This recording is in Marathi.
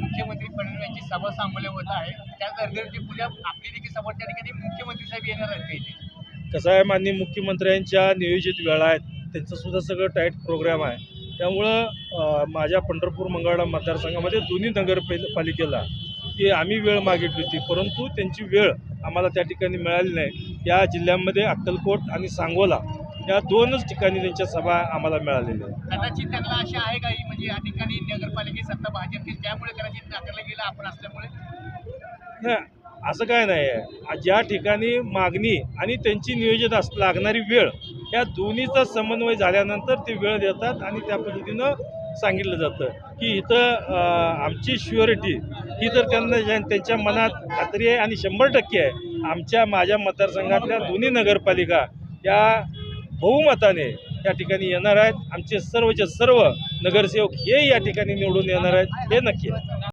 मुख्यमंत्री फडणवीस यांची सभा सांगोले होत आहे. त्या गर्दीवरती पुढे आपली देखील सभा त्या ठिकाणी मुख्यमंत्री साहेब येणार आहेत इथे. कसं आहे, माननीय मुख्यमंत्र्यांच्या नियोजित वेळा आहेत, त्यांचं सुद्धा सगळं टाईट प्रोग्राम आहे. त्यामुळं माझ्या पंढरपूर मंगळवेढा मतदारसंघामध्ये दोन्ही नगरपालिकेला की आम्ही वेळ मागितली होती, परंतु त्यांची वेळ आम्हाला त्या ठिकाणी मिळाली नाही. या जिल्ह्यामध्ये अक्कलकोट आणि सांगोला या दोनच ठिकाणी त्यांच्या सभा आम्हाला मिळालेल्या आहेत. कदाचित त्यांना अशा आहे काही म्हणजे या ठिकाणी नगरपालिकेची सत्ता भाजपची, त्यामुळे कदाचित नाकारला गेला आपण असल्यामुळे. नाही, असं काय नाही आहे. ज्या ठिकाणी मागणी आणि त्यांची नियोजित लागणारी वेळ या दोन्हीचा समन्वय झाल्यानंतर ते वेळ देतात आणि त्या पद्धतीनं सांगितलं जातं की इथं आमची श्युअरिटी ही तर त्यांच्या मनात खात्री आहे आणि 100% आहे. माझ्या मतदारसंघातल्या दोन्ही नगरपालिका या बहुमताने या ठिकाणी येणार आहेत. आमचे सर्वचे सर्व नगरसेवक हे या ठिकाणी निवडून येणार आहेत, हे नक्की आहे.